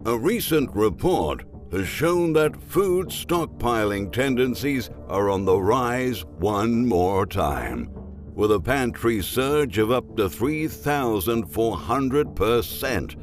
A recent report has shown that food stockpiling tendencies are on the rise one more time, with a pantry surge of up to 3,400%.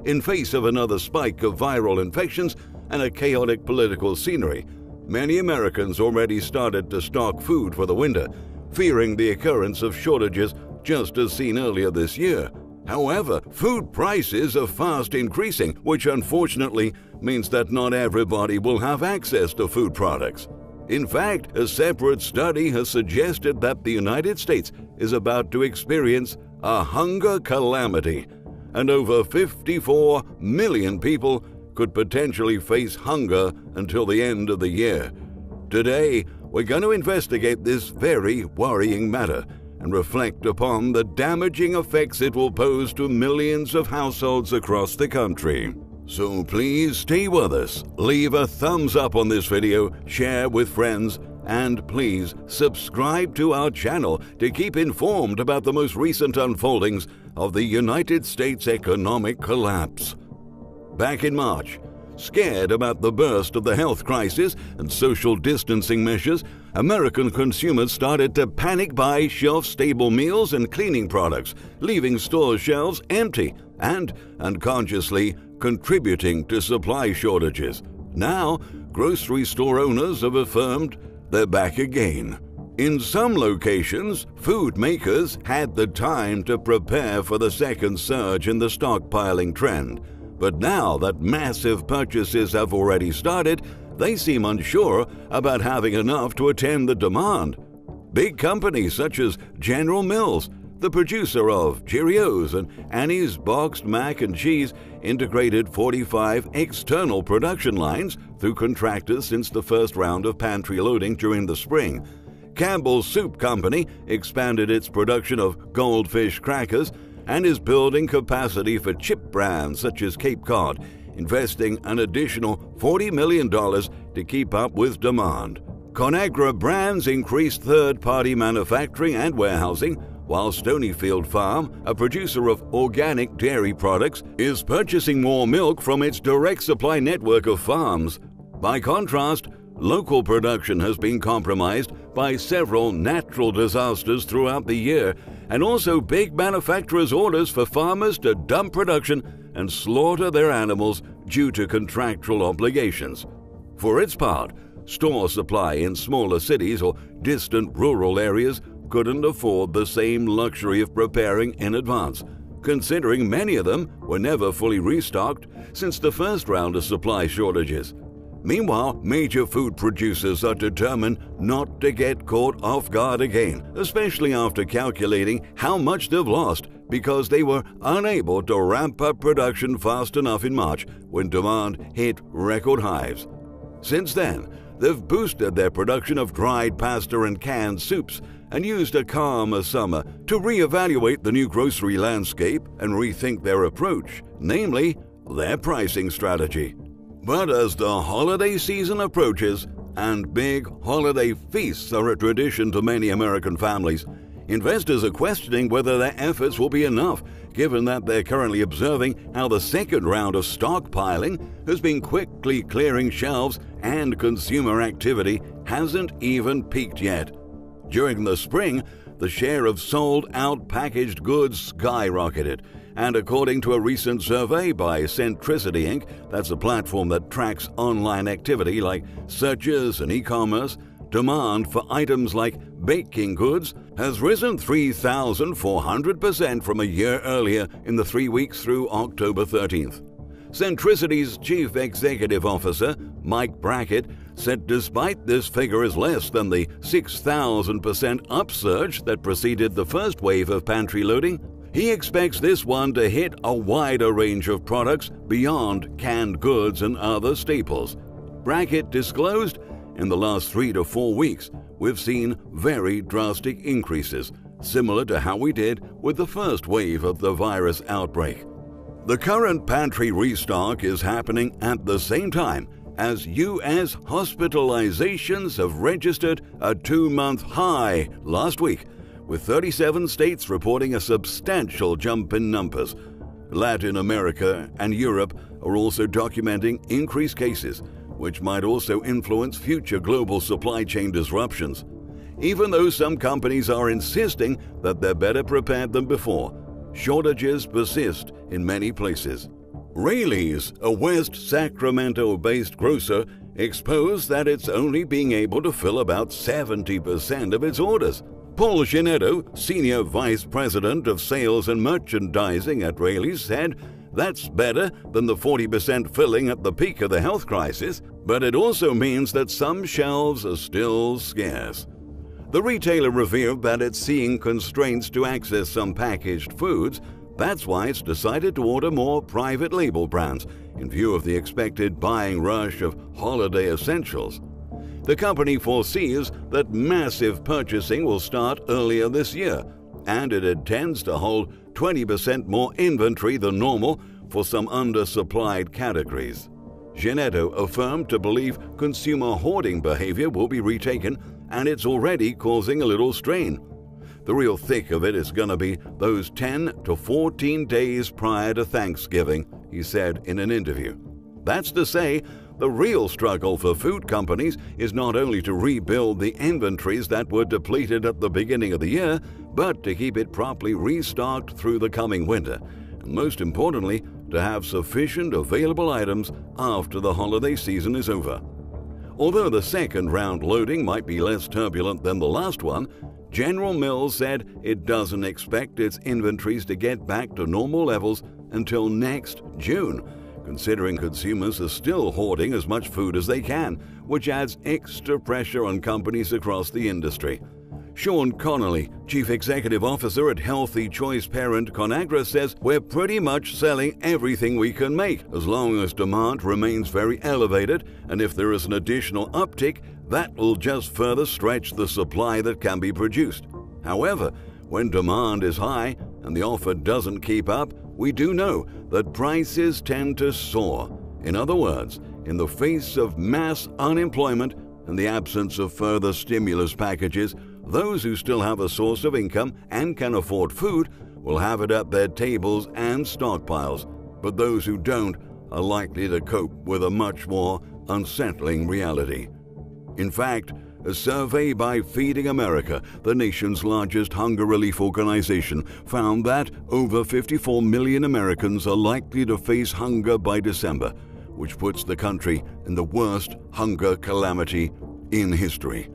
In face of another spike of viral infections and a chaotic political scenery, many Americans already started to stock food for the winter, fearing the occurrence of shortages just as seen earlier this year. However, food prices are fast increasing, which unfortunately means that not everybody will have access to food products. In fact, a separate study has suggested that the United States is about to experience a hunger calamity, and over 54 million people could potentially face hunger until the end of the year. Today, we're going to investigate this very worrying matter and reflect upon the damaging effects it will pose to millions of households across the country. So please stay with us, leave a thumbs up on this video, share with friends, and please subscribe to our channel to keep informed about the most recent unfoldings of the United States economic collapse. Back in March, scared about the burst of the health crisis and social distancing measures, American consumers started to panic buy shelf-stable meals and cleaning products, leaving store shelves empty and unconsciously contributing to supply shortages. Now, grocery store owners have affirmed they're back again. In some locations, food makers had the time to prepare for the second surge in the stockpiling trend. But now that massive purchases have already started, they seem unsure about having enough to attend the demand. Big companies such as General Mills, the producer of Cheerios and Annie's boxed mac and cheese, integrated 45 external production lines through contractors since the first round of pantry loading during the spring. Campbell's Soup Company expanded its production of Goldfish crackers and is building capacity for chip brands such as Cape Cod, investing an additional $40 million to keep up with demand. Conagra Brands increased third-party manufacturing and warehousing, while Stonyfield Farm, a producer of organic dairy products, is purchasing more milk from its direct supply network of farms. By contrast, local production has been compromised by several natural disasters throughout the year, and also big manufacturers' orders for farmers to dump production and slaughter their animals due to contractual obligations. For its part, store supply in smaller cities or distant rural areas couldn't afford the same luxury of preparing in advance, considering many of them were never fully restocked since the first round of supply shortages. Meanwhile, major food producers are determined not to get caught off guard again, especially after calculating how much they've lost because they were unable to ramp up production fast enough in March when demand hit record highs. Since then, they've boosted their production of dried pasta and canned soups and used a calmer summer to reevaluate the new grocery landscape and rethink their approach, namely their pricing strategy. But as the holiday season approaches, and big holiday feasts are a tradition to many American families, investors are questioning whether their efforts will be enough, given that they're currently observing how the second round of stockpiling has been quickly clearing shelves and consumer activity hasn't even peaked yet. During the spring, the share of sold-out packaged goods skyrocketed, and according to a recent survey by Centricity Inc., that's a platform that tracks online activity like searches and e-commerce, demand for items like baking goods has risen 3,400% from a year earlier in the 3 weeks through October 13th. Centricity's Chief Executive Officer, Mike Brackett, said despite this figure is less than the 6,000% upsurge that preceded the first wave of pantry loading, he expects this one to hit a wider range of products beyond canned goods and other staples. Brackett disclosed, in the last 3 to 4 weeks, we've seen very drastic increases, similar to how we did with the first wave of the virus outbreak. The current pantry restock is happening at the same time as U.S. hospitalizations have registered a 2-month high last week, with 37 states reporting a substantial jump in numbers. Latin America and Europe are also documenting increased cases, which might also influence future global supply chain disruptions. Even though some companies are insisting that they're better prepared than before, shortages persist in many places. Raley's, a West Sacramento-based grocer, exposed that it's only being able to fill about 70% of its orders. Paul Ginetto, Senior Vice President of Sales and Merchandising at Raley's, said that's better than the 40% filling at the peak of the health crisis, but it also means that some shelves are still scarce. The retailer revealed that it's seeing constraints to access some packaged foods. That's why it's decided to order more private label brands in view of the expected buying rush of holiday essentials. The company foresees that massive purchasing will start earlier this year, and it intends to hold 20% more inventory than normal for some undersupplied categories. Ginetto affirmed to believe consumer hoarding behavior will be retaken, and it's already causing a little strain. The real thick of it is going to be those 10 to 14 days prior to Thanksgiving, he said in an interview. That's to say, the real struggle for food companies is not only to rebuild the inventories that were depleted at the beginning of the year, but to keep it properly restocked through the coming winter, and most importantly, to have sufficient available items after the holiday season is over. Although the second round loading might be less turbulent than the last one, General Mills said it doesn't expect its inventories to get back to normal levels until next June, considering consumers are still hoarding as much food as they can, which adds extra pressure on companies across the industry. Sean Connolly, Chief Executive Officer at Healthy Choice parent Conagra, says we're pretty much selling everything we can make as long as demand remains very elevated, and if there is an additional uptick, that will just further stretch the supply that can be produced. However, when demand is high and the offer doesn't keep up, we do know that prices tend to soar. In other words, in the face of mass unemployment and the absence of further stimulus packages, those who still have a source of income and can afford food will have it at their tables and stockpiles, but those who don't are likely to cope with a much more unsettling reality. In fact, a survey by Feeding America, the nation's largest hunger relief organization, found that over 54 million Americans are likely to face hunger by December, which puts the country in the worst hunger calamity in history.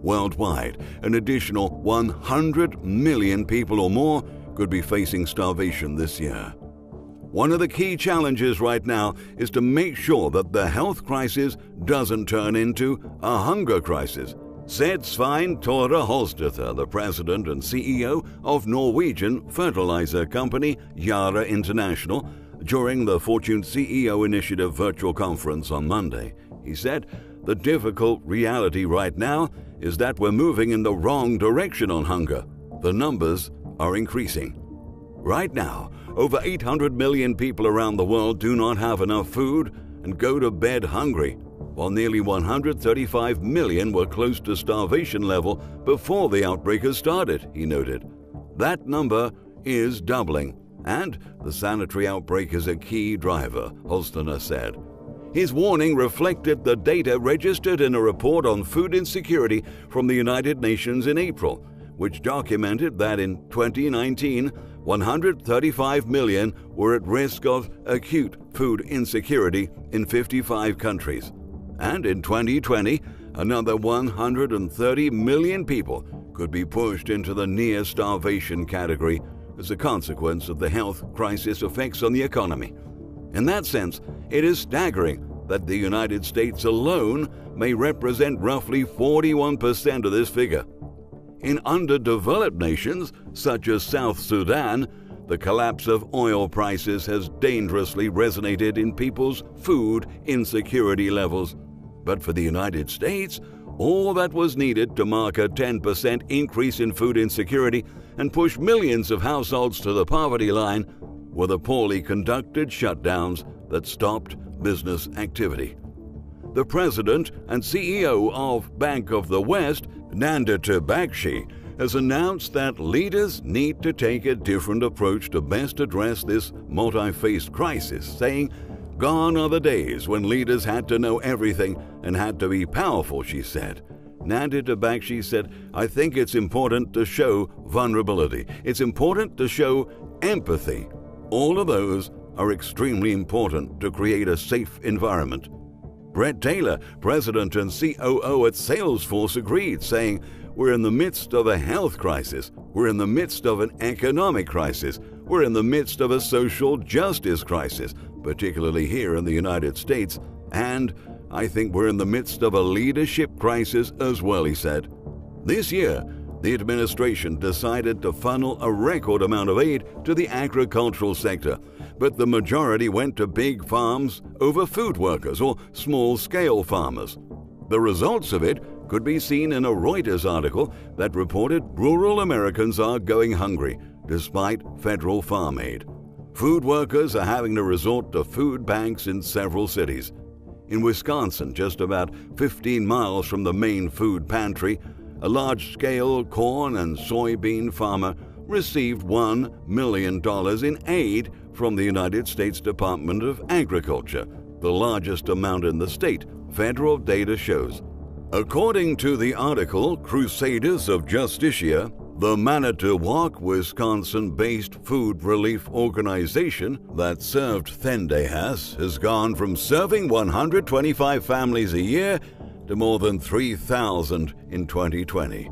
Worldwide, an additional 100 million people or more could be facing starvation this year. One of the key challenges right now is to make sure that the health crisis doesn't turn into a hunger crisis, said Svein Tore Holstether, the president and CEO of Norwegian fertilizer company Yara International, during the Fortune CEO Initiative virtual conference on Monday. He said, "The difficult reality right now is that we're moving in the wrong direction on hunger. The numbers are increasing. Right now, over 800 million people around the world do not have enough food and go to bed hungry, while nearly 135 million were close to starvation level before the outbreak has started," he noted. That number is doubling, and the sanitary outbreak is a key driver, Holstener said. His warning reflected the data registered in a report on food insecurity from the United Nations in April, which documented that in 2019, 135 million were at risk of acute food insecurity in 55 countries. And in 2020, another 130 million people could be pushed into the near starvation category as a consequence of the health crisis effects on the economy. In that sense, it is staggering that the United States alone may represent roughly 41% of this figure. In underdeveloped nations, such as South Sudan, the collapse of oil prices has dangerously resonated in people's food insecurity levels. But for the United States, all that was needed to mark a 10% increase in food insecurity and push millions of households to the poverty line were the poorly conducted shutdowns that stopped business activity. The president and CEO of Bank of the West, Nandita Bakshi, has announced that leaders need to take a different approach to best address this multi-faced crisis, saying, "Gone are the days when leaders had to know everything and had to be powerful," she said. Handed it back, she said, "I think it's important to show vulnerability. It's important to show empathy. All of those are extremely important to create a safe environment." Brett Taylor, president and COO at Salesforce, agreed, saying, "We're in the midst of a health crisis. We're in the midst of an economic crisis. We're in the midst of a social justice crisis, particularly here in the United States. And I think we're in the midst of a leadership crisis as well," he said. This year, the administration decided to funnel a record amount of aid to the agricultural sector, but the majority went to big farms over food workers or small-scale farmers. The results of it could be seen in a Reuters article that reported rural Americans are going hungry despite federal farm aid. Food workers are having to resort to food banks in several cities. In Wisconsin, just about 15 miles from the main food pantry, a large-scale corn and soybean farmer received $1 million in aid from the United States Department of Agriculture, the largest amount in the state, federal data shows. According to the article Crusaders of Justicia, the Manitowoc, Wisconsin-based food relief organization that served Thendejas has gone from serving 125 families a year to more than 3,000 in 2020.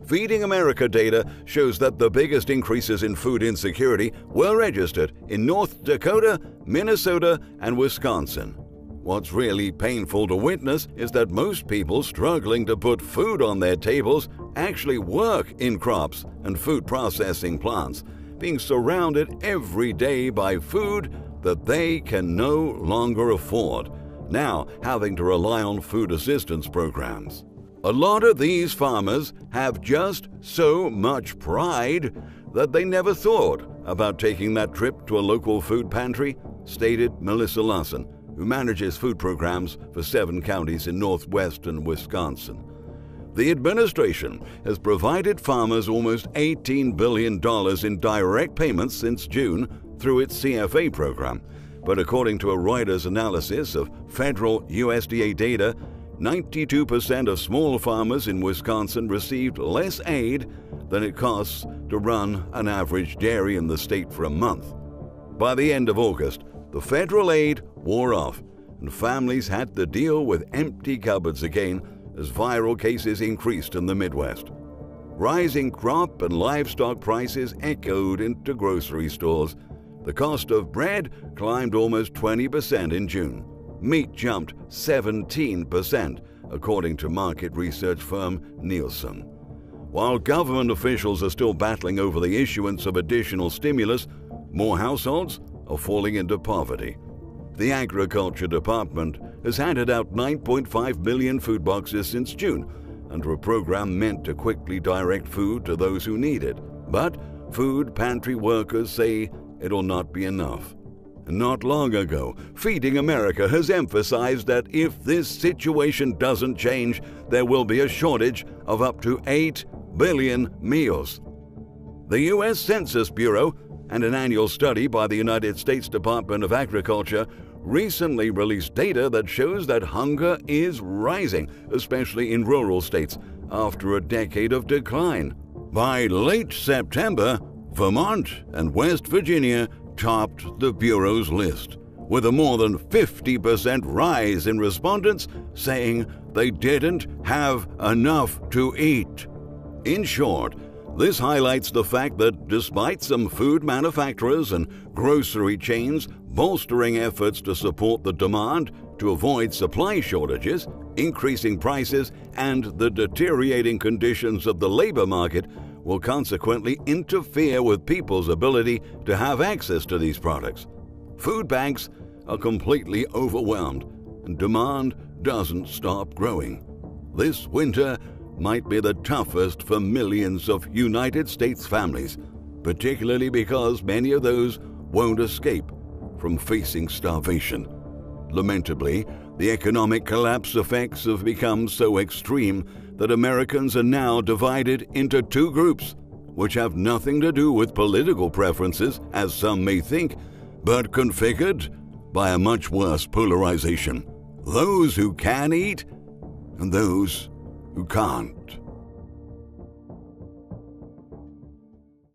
Feeding America data shows that the biggest increases in food insecurity were registered in North Dakota, Minnesota, and Wisconsin. What's really painful to witness is that most people struggling to put food on their tables actually work in crops and food processing plants, being surrounded every day by food that they can no longer afford, now having to rely on food assistance programs. A lot of these farmers have just so much pride that they never thought about taking that trip to a local food pantry, stated Melissa Lawson, who manages food programs for 7 counties in northwestern Wisconsin. The administration has provided farmers almost $18 billion in direct payments since June through its CFA program. But according to a Reuters analysis of federal USDA data, 92% of small farmers in Wisconsin received less aid than it costs to run an average dairy in the state for a month. By the end of August, the federal aid wore off, and families had to deal with empty cupboards again as viral cases increased in the Midwest. Rising crop and livestock prices echoed into grocery stores. The cost of bread climbed almost 20% in June. Meat jumped 17%, according to market research firm Nielsen. While government officials are still battling over the issuance of additional stimulus, more households are falling into poverty. The Agriculture Department has handed out 9.5 million food boxes since June, under a program meant to quickly direct food to those who need it. But food pantry workers say it'll not be enough. Not long ago, Feeding America has emphasized that if this situation doesn't change, there will be a shortage of up to 8 billion meals. The U.S. Census Bureau and an annual study by the United States Department of Agriculture recently released data that shows that hunger is rising, especially in rural states, after a decade of decline. By late September, Vermont and West Virginia topped the Bureau's list, with a more than 50% rise in respondents saying they didn't have enough to eat. In short, this highlights the fact that despite some food manufacturers and grocery chains bolstering efforts to support the demand to avoid supply shortages, increasing prices, and the deteriorating conditions of the labor market will consequently interfere with people's ability to have access to these products. Food banks are completely overwhelmed, and demand doesn't stop growing. This winter might be the toughest for millions of United States families, particularly because many of those won't escape from facing starvation. Lamentably, The economic collapse effects have become so extreme that Americans are now divided into two groups, which have nothing to do with political preferences, as some may think, but configured by a much worse polarization: those who can eat and those who can't.